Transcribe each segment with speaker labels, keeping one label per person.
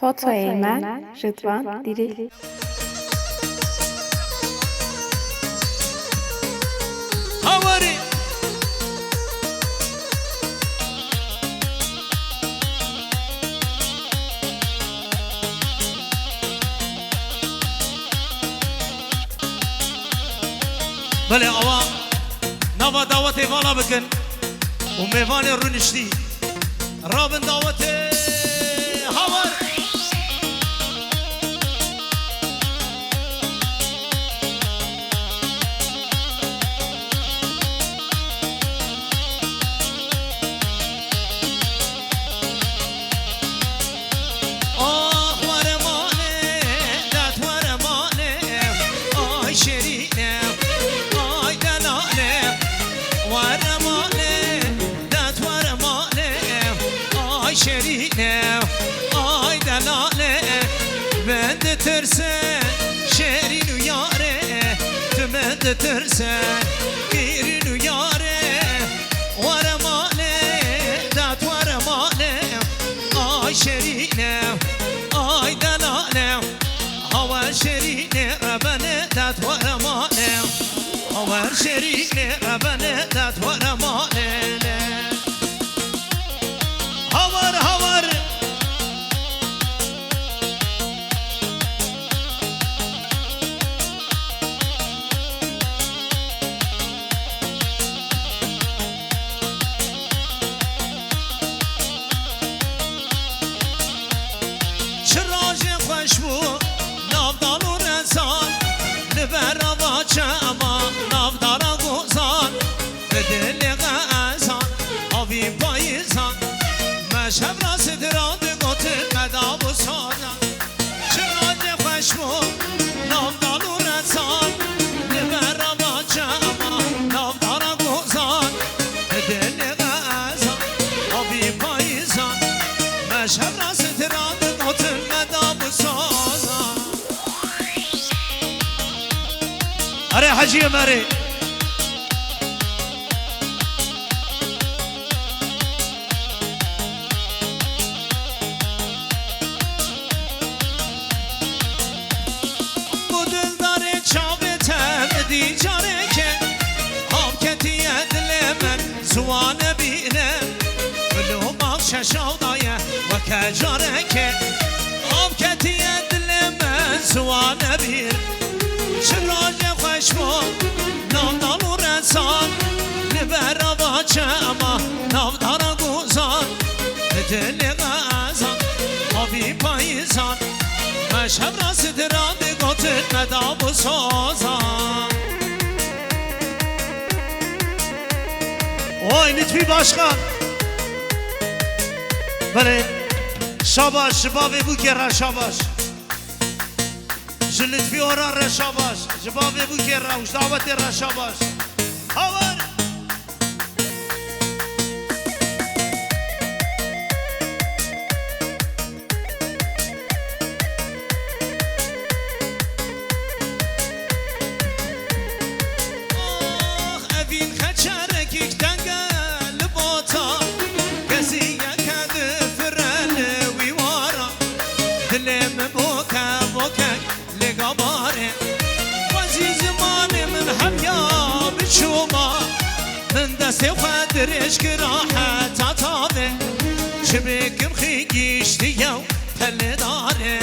Speaker 1: فوتوی من رضوان دیری.
Speaker 2: هواری بله آوا نوا دعوت والا بکن و میوان رونشتی رابن دعوت هوار ترسن شیرین و یاره تمند ترسن گیرین و یاره ورمانه دات ورمانه آی شیرینه آی دلانه هوا شیرینه ربنه دات ورمانه هوا شیرینه ربنه دات ورمانه هوار هوار چما نافدارا گوزان به دل غزان آبی پاییزان مشهب را سدراد گوت مداب و سازان چراد خوشمو نافدارو رسان لبرا با چما نافدارا گوزان به دل غزان آبی پاییزان مشهب را سدراد گوت مداب و سازان اره حجی مره bu dildare çabe temdi careke ham ketiye dilemen suane bine bulu bak şaşavdaya ve kecareke ham ketiye dilemen suane bine شراج خوشمو نام و رسان لبر با چما نام دارا گوزان دل غزان آبی پاییزان مشهب را ستران گوتن مدام و سازان وای لطفی باشقان بله شاباش شبابی بو کرا شاباش جلت في ورا الرشاباش جباب ابو كيرا وش دعوة الرشاباش هوار افين خشارك يكتنقل بوتا قسية كدفرن ويوارا دلم بوكا بوكا لقباره وزي زمان من حميا بشوما من دستي وخدرش كراحة تعطابه شبك مخيقي اشتياو تل داره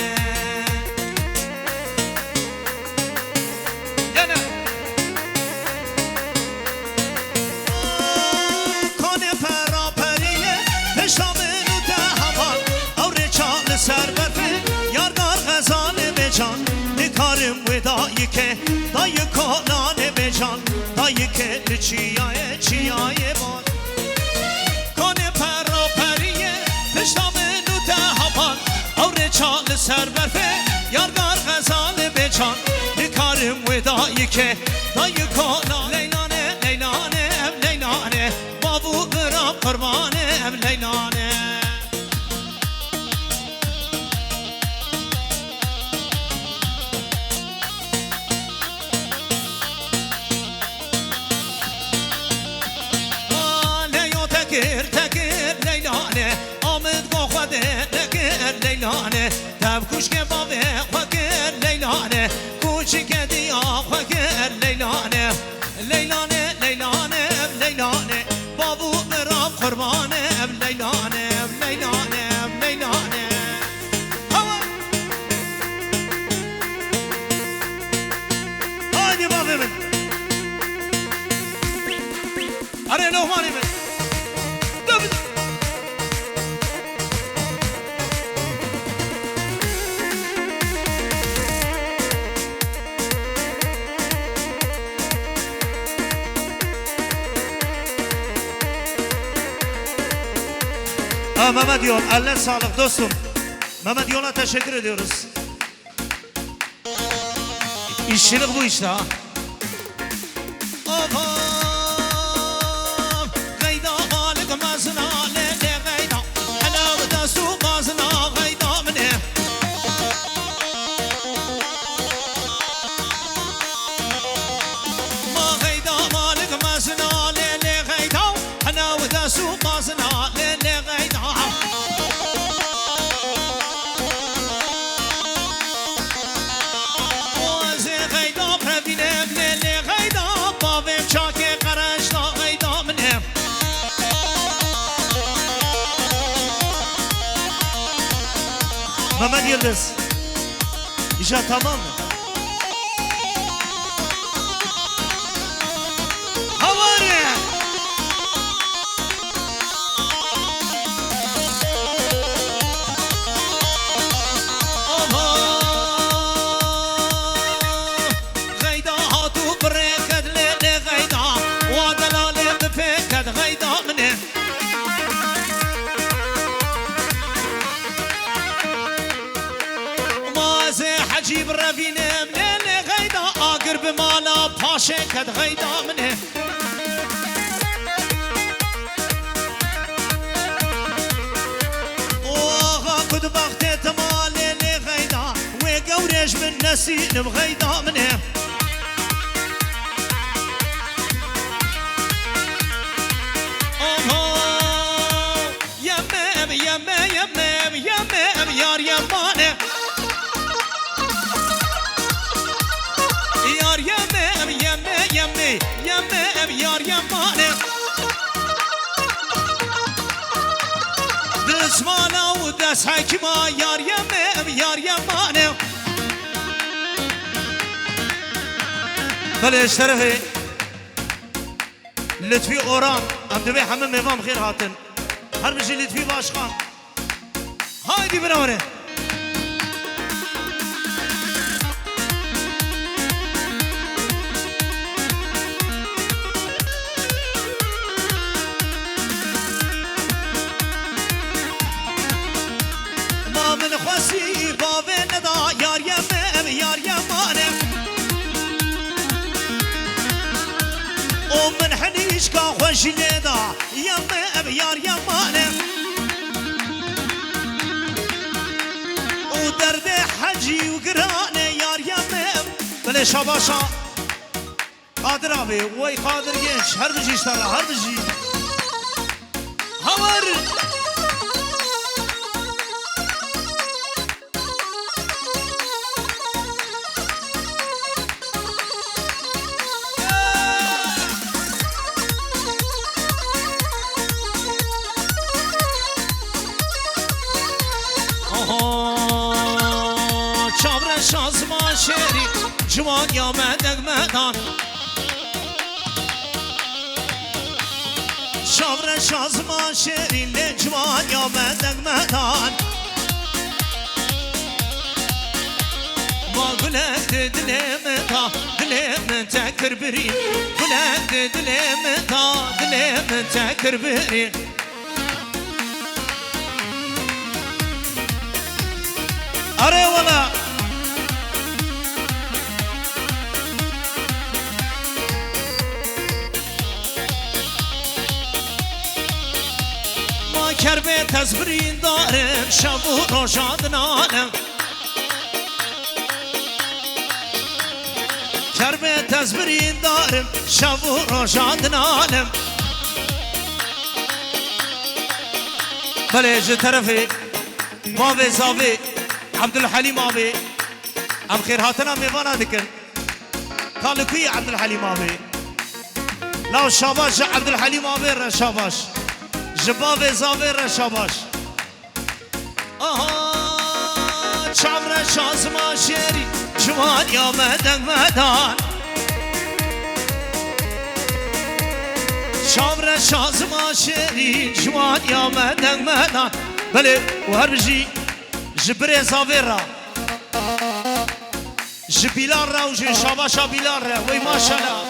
Speaker 2: كوني پرا پريه پشتامنو ده هوال او رچال سر برفه یارگار غزال بجان نکارم ودایی که دای کانان بجان دایی که چیای چیای باد کنه پرا پریه پشتامنو ده هوال او رچال سر برفه یارگار غزال بجان نکارم ودایی که دای کانان لیلانه لیلانه ام لیلانه بابو برام قربانه ام لیلانه تكر تكر ليلانه آمد با خود نکر لیلانه هب کوش که بابه خوکر لیلانه کوچ که دیا خوکر لیلانه لیلانه لیلانه لیلانه بابو برام قربانه لیلانه لیلانه لیلانه هادي بابي من أري لغماني من Mehmet Yol, elle sağlık dostum. Mehmet Yol'a teşekkür ediyoruz. İşçilik bu işte ha. Gayda halik mazına lele gayda Alavda su mazına gayda mine Ma gayda halik mazına lele gayda Alavda su mazına lele gayda Mehmet Yıldız İşe tamam mı? Havari Gayda hatu breked le gayda Wadalale befeked gayda mine حجيب رفينا منين غيدا اقرب مالا باشا كد غيدا منه اوغا كد بغتي تمالي لي غيدا وقوريش من نسين بغيدا منه يمام يمام يمام يمام يار يمانه Yar yemem yeme yeme yemem yar yemane Düşmana u des hakima yar yemem yar yemane بله اشترفي لطفي اوران ام دبي حمام ميفام خير هاتن هر بجي لطفي باشخان هايدي براوره من خواسي بابي ندا يار يمم يار يمانه ومن حنيش كا خوش لدا يمم يار يمانه ودرد حجي وقرانه يار يمم بلا شباشا قادر ابي وي قادر جنش هر بجي اشتغل هر بجي هور شازما شری جوان یا مدق مدان شابر شازما شری لجوان یا مدق مدان ما قلت دلم تا دلم تكر برين قلت دلم تا دلم تكر برين أري ولا کربه تزبرین دارم شب و روشادنانم کربه تزبرین دارم شب و روشادنانم بله جه طرفی باب زاوی عبد الحليم أبي أم خير هاتنا ميوانا ذكر قالوا كي عبد الحليم أبي لا شاباش عبد الحليم أبي شاباش جبابي زابي شاباش شامر شازما شيري جوان يا مدن مدان شامر شازما شيري جوان يا مدن مدان بله وهربجي جبري زابيرا جبيلان را وجي شاباشا بيلان را وي ما شاء الله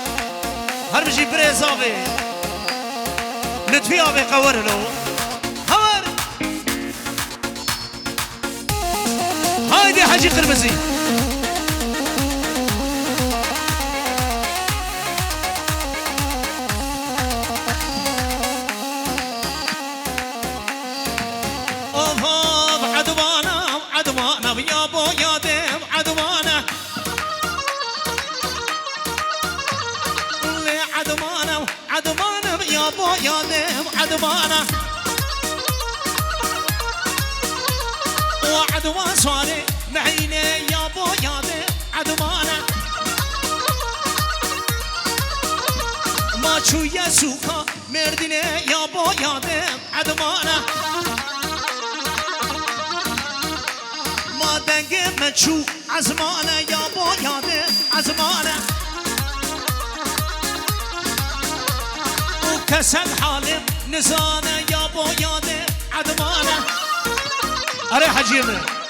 Speaker 2: هربجي بري زابي لطفي ابي قور له هور هايدي حجي قرمزي عدوانا يا بو يا ديم عدوانا عدوانا يا بو يا ديم عدوانا وعدوان صاري معيني يا بو يا ديم عدوانا ما شو يا سوكا مردني يا بو يا ديم عدوانا دنگه من چو عزمانه یا با یاده عزمانه او کسل حالم نزانه یا با یاده عدمانه اره حجیمه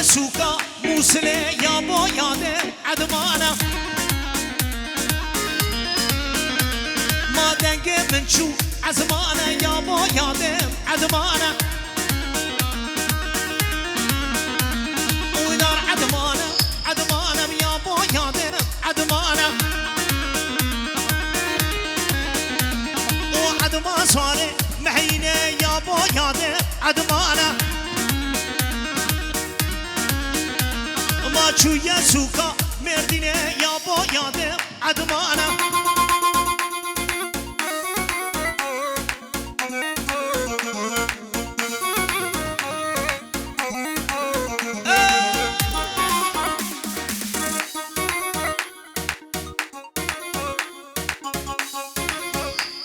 Speaker 2: سوكا موسلي يا بو يا ديم عدمانا ما دنگه من شو عزمانا يا بو يا ديم عدمانا ودار عدمانا عدمانا يا بو يا ديم عدمانا وعدمان صاري محيني يا بو يا ديم عدمانا ما چو یا سوکا مردینه یا با یاده عدمانا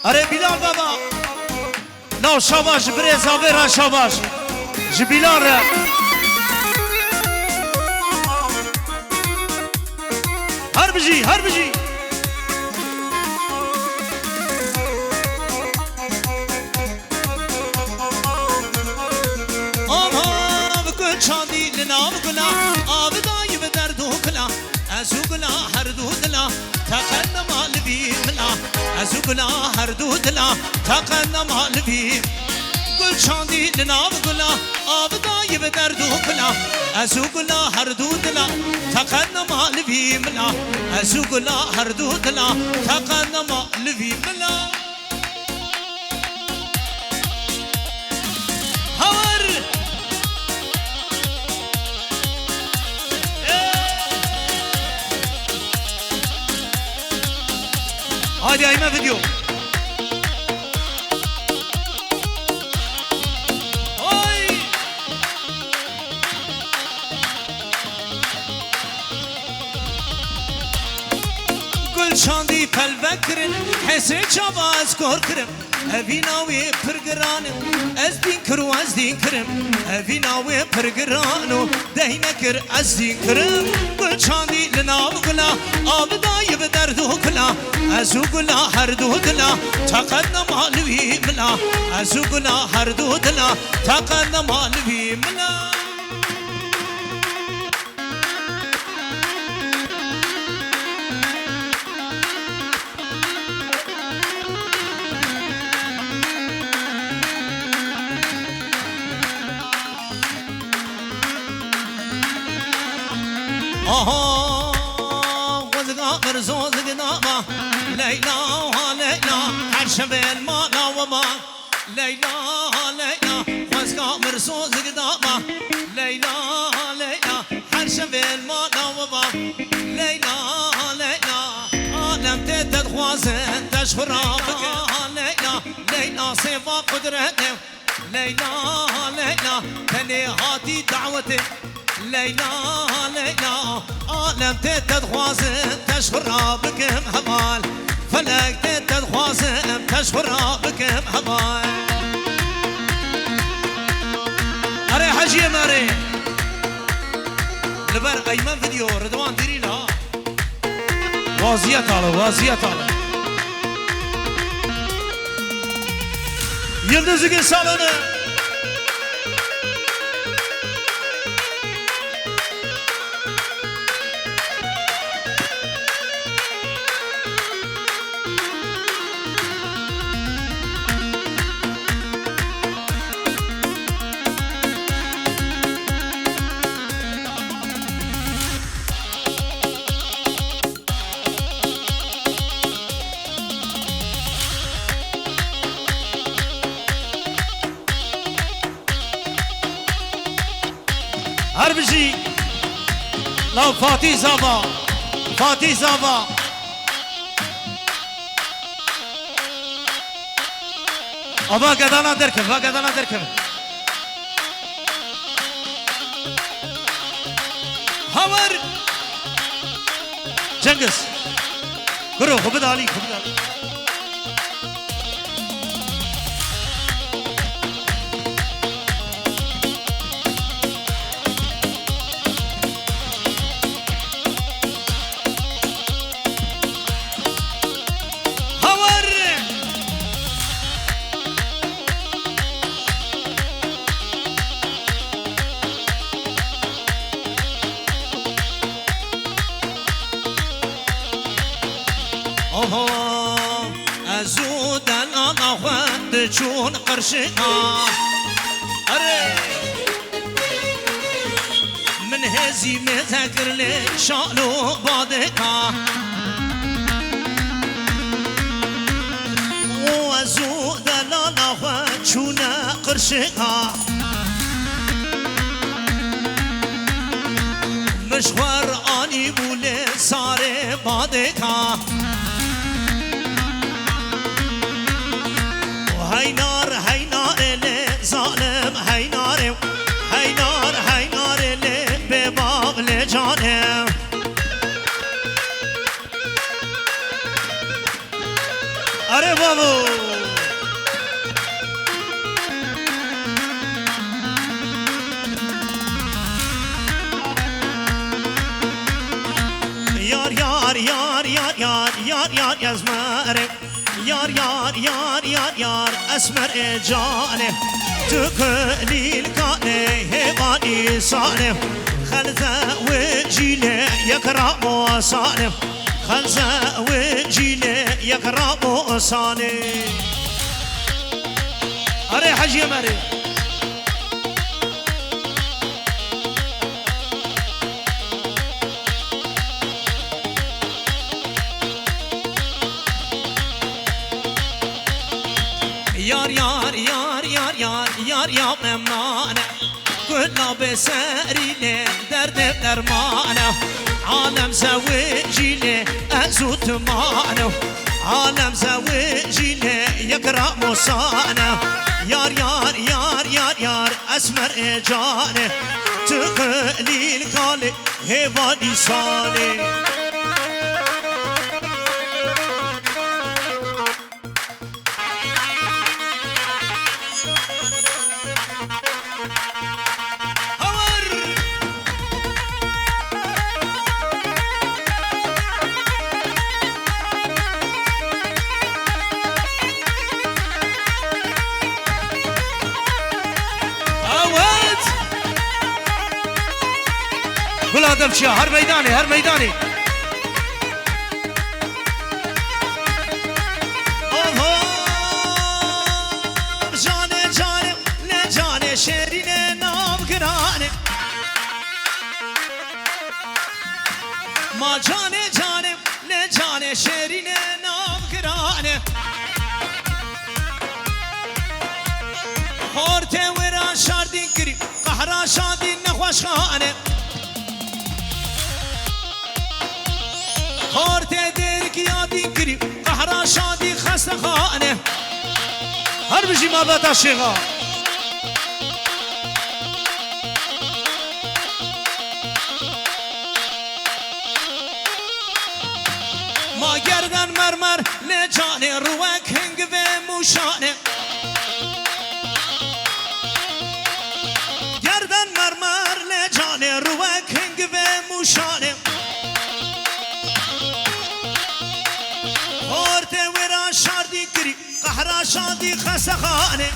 Speaker 2: اره بیلال بابا نو شاباش بریزا برا شاباش جبیلال را هربجي هربجي بكل شادي لنا بكلا آبداي بدردو كلا أزوكلا هردو دلا تقنم لبي ملا أزوكلا هردو دلا تقنم لبي كل شادي لنا بكلا آبداي بدردو كلا أزوكلا هردو دلا تقنم لبي ملا أزوكلا هردو دلا تقنم لبي ملا هور هادي أيما فيديو شاندی پل بکرن حسه چابا از کار کرم اوی ناوی پرگرانم از دین کرو از دین کرم اوی ناوی پرگرانو دهی نکر از دین کرم گل شاندی لناو گلا آبدای بدردو کلا ازو گلا هر دو دلا تقدم آلوی ملا ازو گلا هر دو دلا تقدم آلوی ملا آها مرزوز قدامه ليلى ليلى عشب المانا وما ليلى ليلى واسقى مرزوز قدامه ليلى ليلى عشب المانا وما ليلى ليلى عالم تدد خوازن تشخرا ليلى ليلى صفا قدرتي ليلى ليلى تني هاتي دعوتي ليلى ليلى عالم تدد خوازن تشخرا بكم همال فلك تدد خوازن تشخرا بكم همال أري حجي ماري لبر أيمن فيديو رضوان ديري لها وازية على وازية على يلدزك سالنا هربجي لا فاتي زابا فاتي زابا أبا قدانا دركب أبا قدانا دركب هور جنگس برو خبد علي خبد علي أزود أنا وانت جون قرشنا أري من هزي مذكر لي شالو بعدك وأزود أنا وانت جون قرشنا مشوار آني بولي ساري بعدك هينار هينار اللي ظالم هينار هينار هينار اللي بباب لجانم أري بابو يار يار يار يار يار يار يار يا زماري يار يار يار يار يار اسمر جاني تقليل كاني هباني صانم خلزة وجيلي يكرم وصانم خلزة وجيلي يكرم وصانم أري حجي مري يار يار يار يار يار يار يا ممانة كلنا بساريني درد درمانة عالم زوجيني أزوت مانة عالم زوجيني يقرأ مصانة يار يار يار يار يار أسمر إجاني تقليل قالي هباني صاني كلها دمشيا هر ميداني هر ميداني جاني جاني لجاني شيريني نام قراني ما جاني جاني جان شیرین نام گرانه خورته ورا شاردین کری قهرا شادی نخوش خانه خورته درک یادی کری قهرا شادی خسته خانه هر بجی ما بتا شیغا ما گردن مرمر لجانه روک هنگ و موشانه گردن مرمر لجانه روک هنگ و موشانه خورته ورا شاردی کری قهرا شادی خسخانه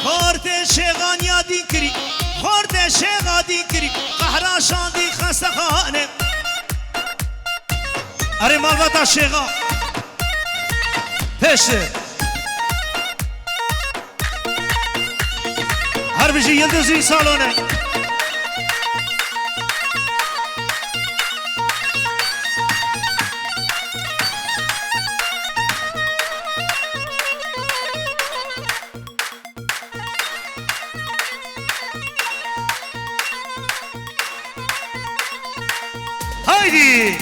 Speaker 2: خورته شیغان یادی کری خورده شیغادی کری قهرا شادی خسخانه اره مالباتا شیغا پشته هر بجی یلدوزی سالونه هایدی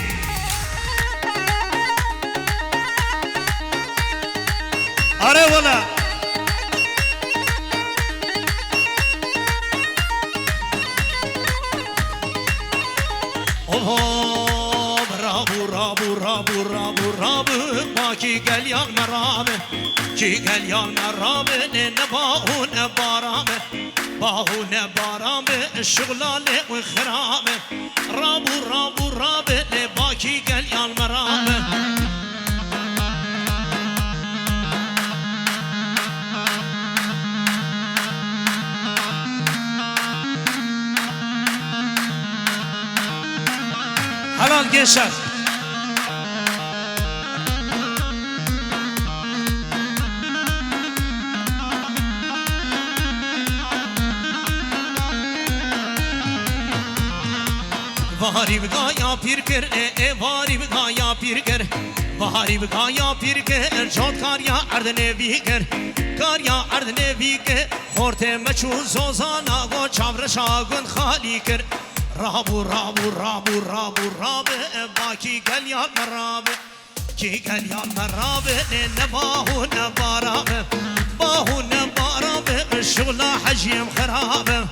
Speaker 2: آره والا اوه رابو رابو رابو رابو رابو ما کی گلیان مرامه کی گلیان مرامه نباهو نبارامه باهو نبارامه شغلاله و خرامه رابو رابو رابه با کی گلیان مرامه حلال گشت واری بگایا پیر کر واری بگایا پیر کر واری بگایا پیر کر جات کاریا اردنه بی کر کاریا اردنه بی کر خورته مچو زوزانا گو چاورشا گن خالی کر رابو رابو رابو رابو رابه باکی گلیان مرابه کی گلیان مرابه نباهو نبارابه باهو نبارابه شغلا حجیم خرابه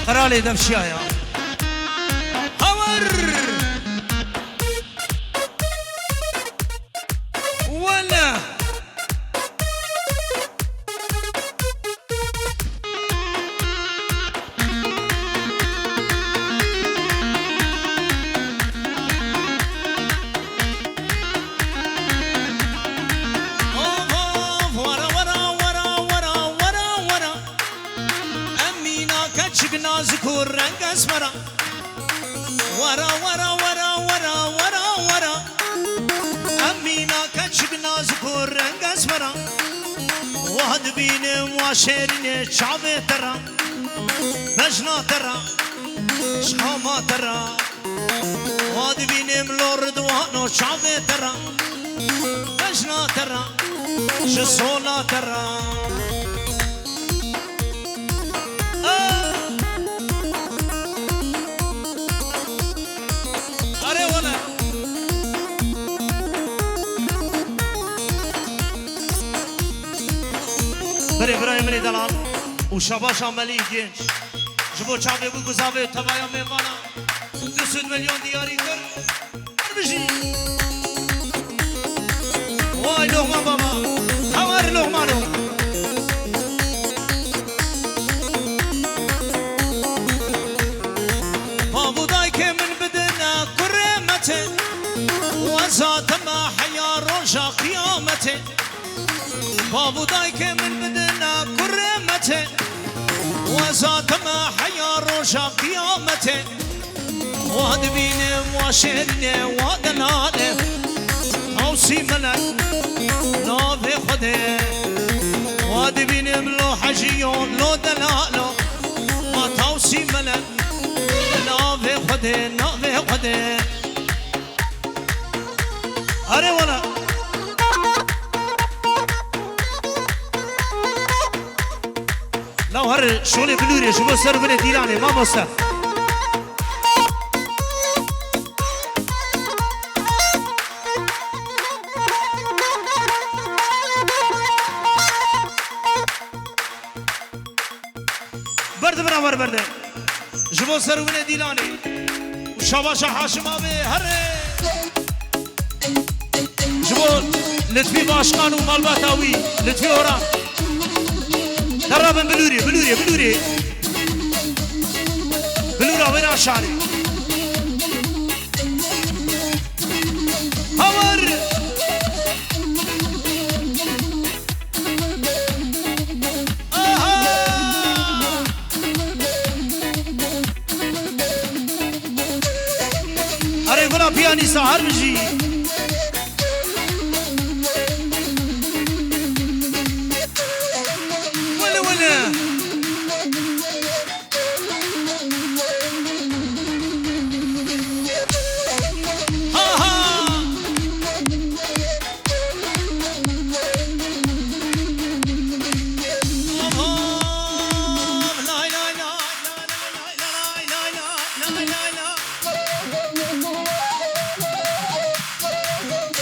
Speaker 2: قرالي دفشايا هور ولا گور رنگ اسمرا ورا ورا ورا ورا ورا ورا امینا کچ بناز گور رنگ اسمرا واد بینم واشرین چاوه ترا مجنا ترا شاما ترا واد بینم لوردوانو چاوه ترا مجنا ترا جسولا ترا برای برای منی دلال و شباش عملی گنج جبو چاوه بو گذابه تبایا میوانا 200 میلیون دیاری کر بشی وای لغمان بابا همار لغمانو بابودای که من بدنا کرمته وزاد ما حیا روشا قیامته بابودای که من بدنا کرمته وزاد ما حیا روشا قیامته واد بینه واشنه وادنانه اوسی ملک ناف خوده واد بینم لو حجیون لو دلالو ما توسی ملک ناف خوده ناف خوده اره ولا لو هر شغل بلوري شو سر بني ديراني ما مستر برد برابر برده شو سر بني ديراني وشباشا حاشم ابي هر شو لطفي باشقان ومالباتاوي لطفي ورا درابن بلوري بلوري بلوري بلورا وين عشاني هور اري قولا بياني سهر بجي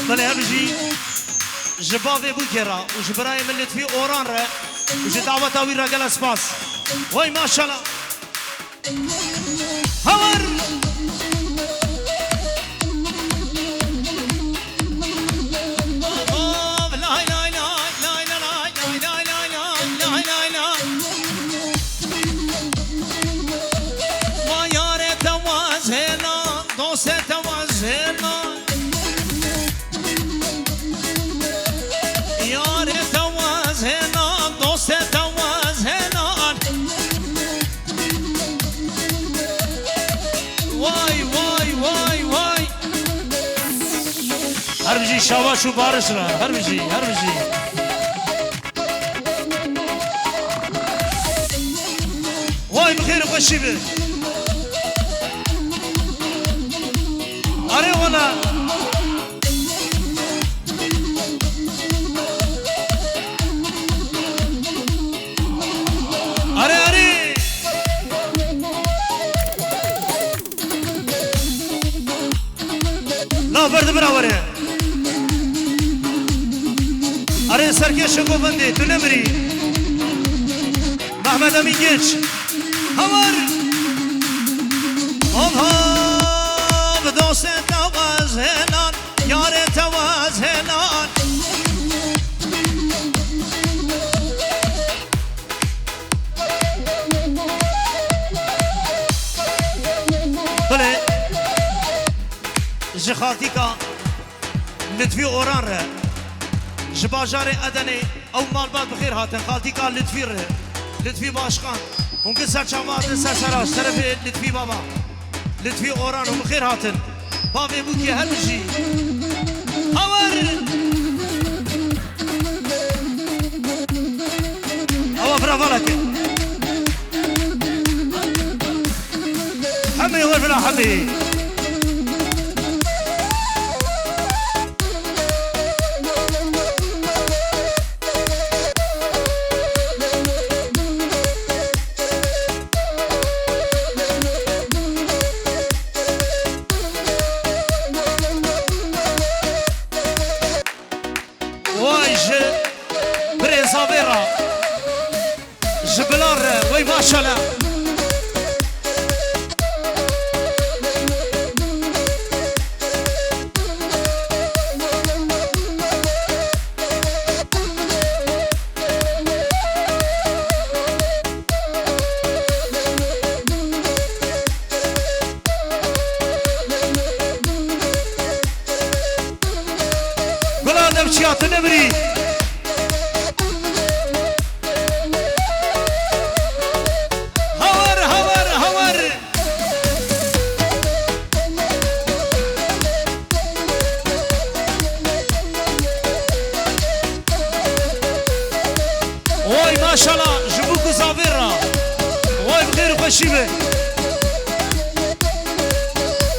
Speaker 2: بله هرجی جبابه بکرا و جبرای ملت فی اوران را و جدعوت آوی را گل اسپاس وای ماشالله هور ما یار توازنا دوست توازنا هر بجی شواش و بارش را هر بجی وای بخیر خوشی به آره والا آره لا برد براوره آره سرکش گوونده تو نمری محمد امین گیچ همار آب دوست توازنان یار توازنان بله جخالتی که لطفی اوران ره جباجار ادنی او مالبات بخیر هاتن خالتی که لطفی ره لطفی باشقان ممكن سرچاوات سرسراش طرف لطفی بابا لطفی اوران و بخیر هاتن بابی بوکی هر بجی هاور هوا برافو لك حمي ورفلا حمي جبلار وي ما شاء الله قولوا نبشيات نبري ما شاء الله جبوك زافيرا واي بخير وخشيبه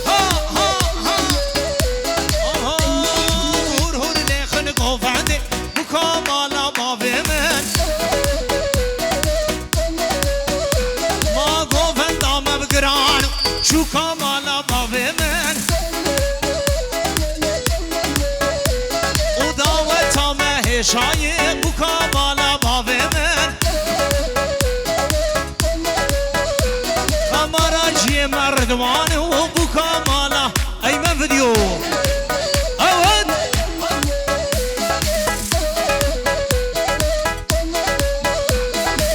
Speaker 2: ها ها ها هور هور لخن قوفاندي مكامالا ما بمن ما قوفن دام بقران شو كامالا ما بمن وداوة ما هشاي مكامالا ما بمن مردوانه وبوكا مالا ايمن فيديو اود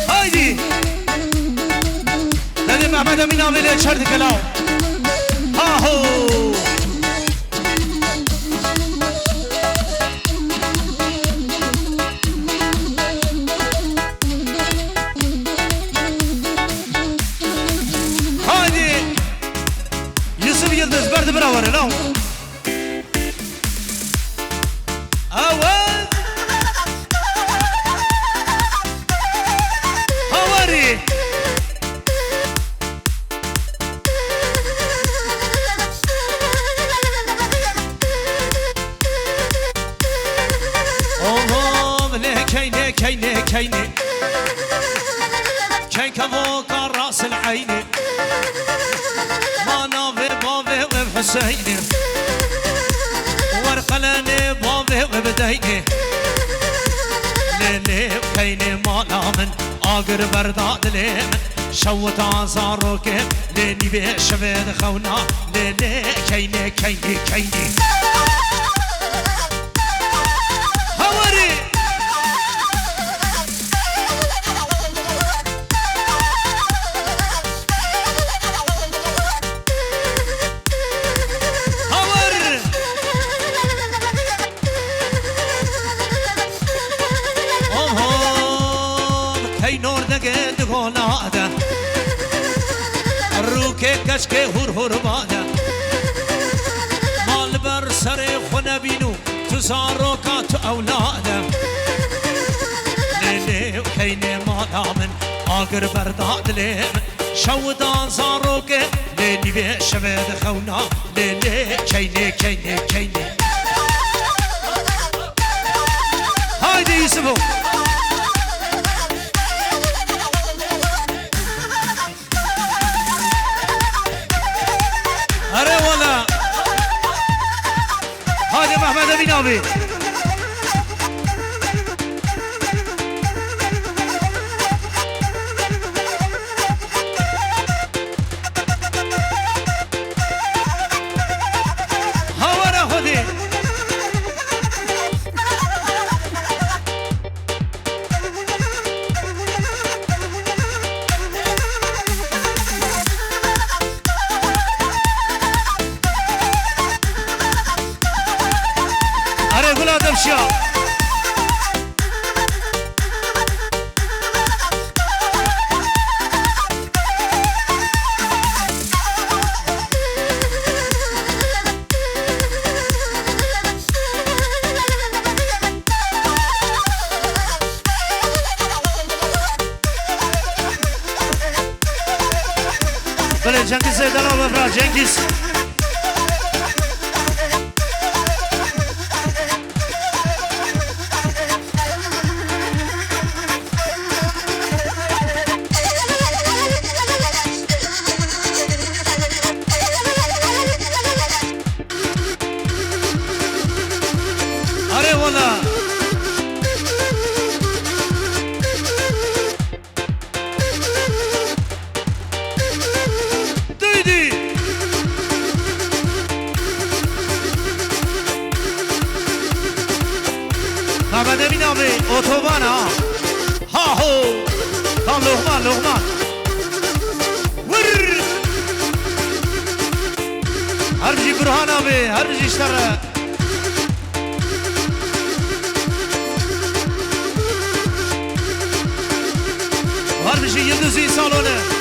Speaker 2: هايدي لازم محمد امين عامل شرط كلام هاهو يلدز برد براوري لو أول هوري أوه ليه كيني كيني كيني كين كفوق راس العيني حسيني ورقلني بابي وبديني ليلي وكيني مالا من آقر برداد ليمن شوت عزاروك ليني بشبيد خونا ليلي كيني كيني كيني هوري كشكي هور هور بادا مال بر سري خنا بينو تزاروكات أولادا ليلي وكيني مالا من آقر برداد ليمن شودان زاروك ليلي بشبيد خونا ليلي كيني كيني كيني هايدي يوسفو محمد امين عبيد هوا خودي Cengiz Zeydan'a bırak Cengiz. اتوبان ها هو tam lokman lokman vur harbici Burhan abi harbici işleri harbici Yıldızı salonu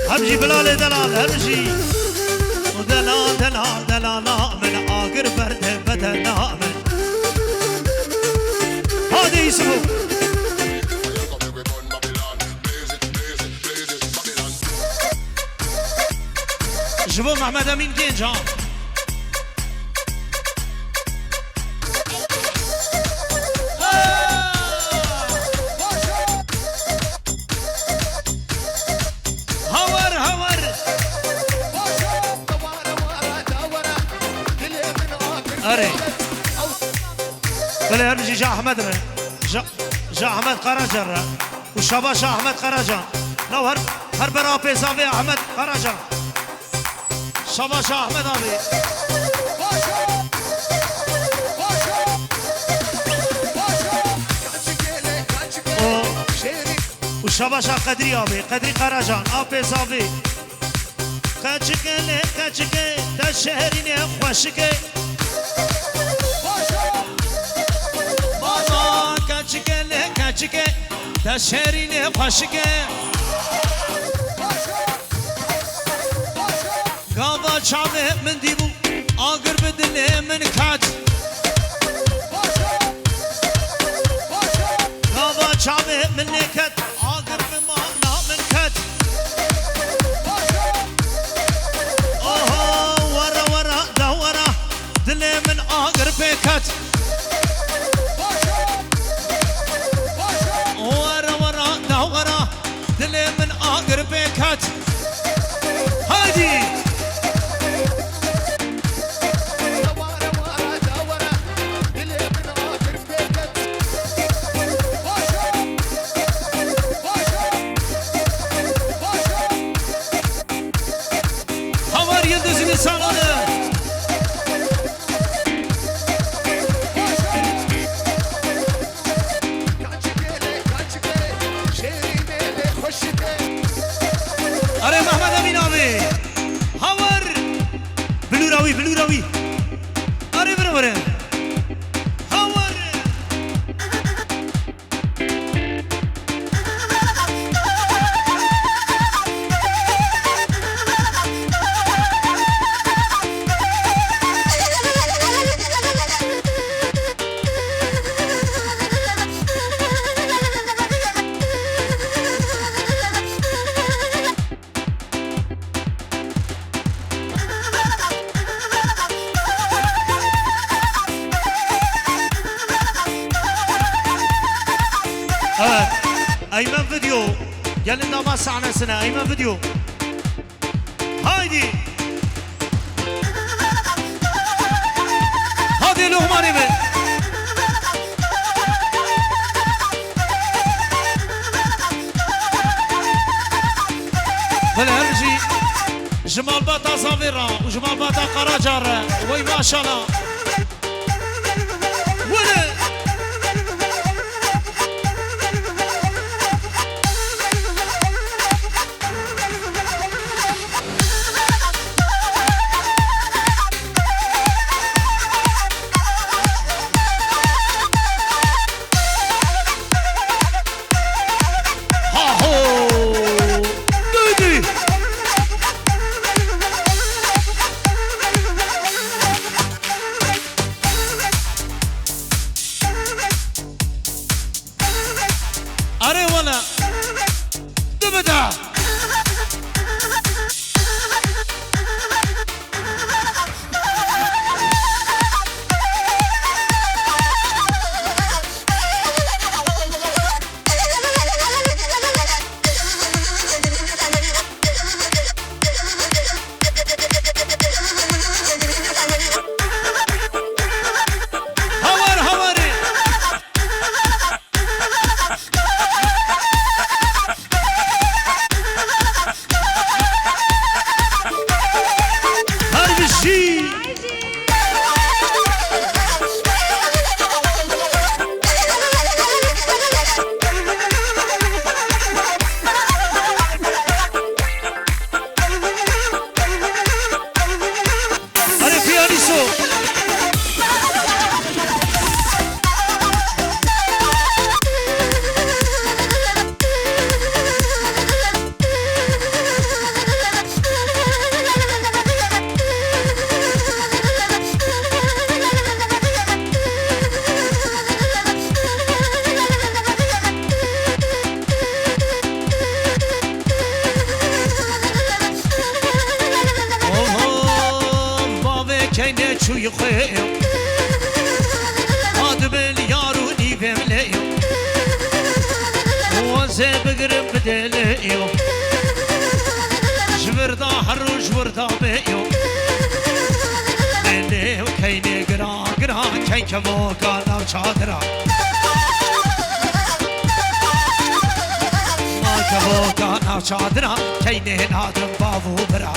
Speaker 2: همجي بلال دلال همجي ودلال دلال دلال من آقر برد بدنا من هذا يسمو جبو محمد أمين جنجان بله هرجي جا أحمد را جا أحمد قراجر وشبا شا أحمد قراجان لو هر برا بيزاوي أحمد قراجان شبا شا أحمد أبي وشبا شا قدري أبي قدري قراجان أبي زاوي كاتشكي كاتشكي تشهريني خوشكي كاتشكي تشهريني خوشكي قاضا شعبه من ديبو آقر بدله من كات قاضا شعبه من نكت آقر بمانا من كات اوه ورا ورا دورا دله من آقر بكات دلي من آقر بيكات هادي ايمن فيديو قال لنا ما سعنا سنه ايمن فيديو هايدي هذه الاغنيه من بالهرجي جمال باتا صافيرا وجمال باتا قراجر وي ما شاء الله ولا چادرا کینه نادم باو برا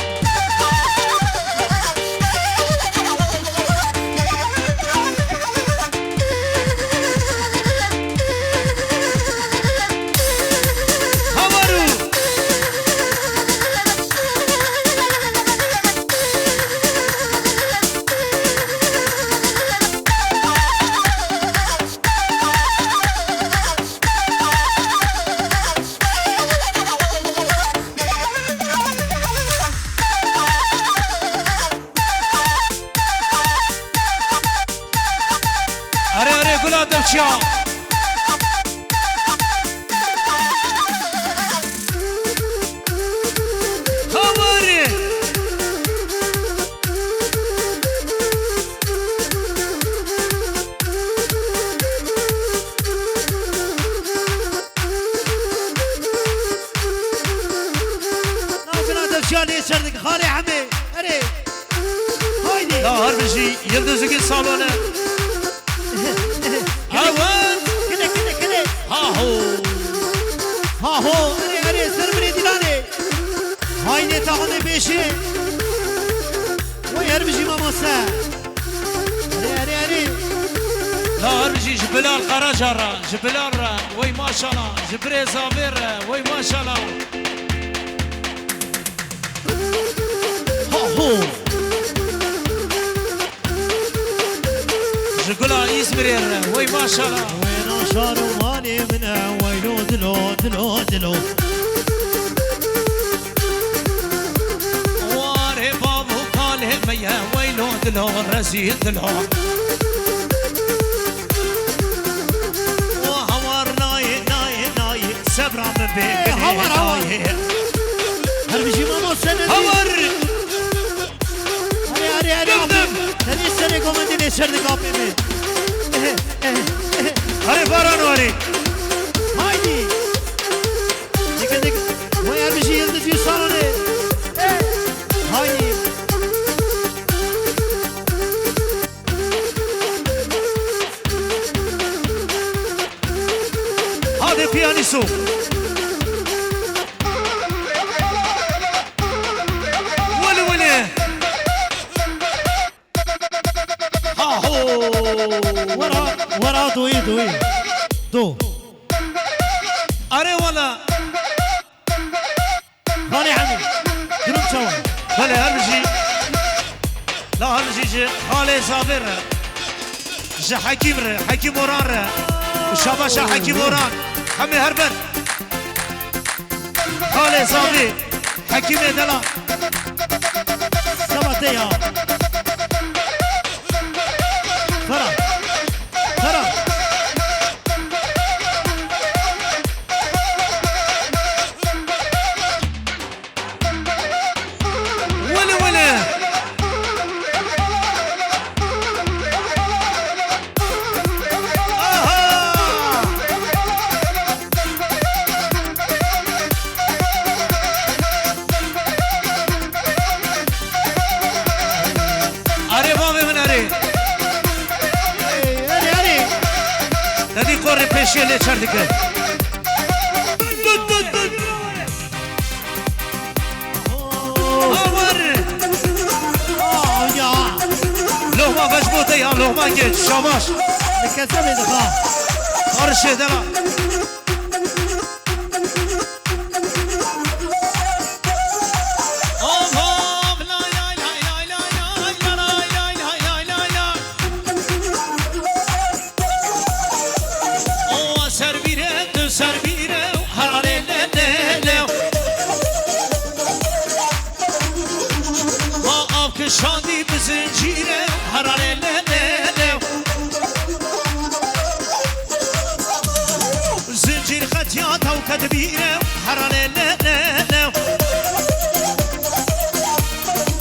Speaker 2: پیانیسو ولی ولی ها هو
Speaker 3: ورا دوی دو
Speaker 2: آره والا
Speaker 3: خاني عمي دروب شوا
Speaker 2: بله هر بجی لا هر بجی جه خاله زابر ره جه حکیم ره حکیم اوران ره شاباش حکیم اوران همه هر بر خاله زابر حکیم دلا
Speaker 3: سبعة يا فرح
Speaker 2: ولی ولی آره بابا من آره
Speaker 3: هري
Speaker 2: ندی قره پیشی لیچر دیگه آور
Speaker 3: يا
Speaker 2: لغما بش بوده یا لغما گیت شاباش
Speaker 3: نكسب دخا
Speaker 2: آرشه دلا شادی به زنجیره هراره لیلیو زنجیر خطیات و کدبیره هراره لیلیو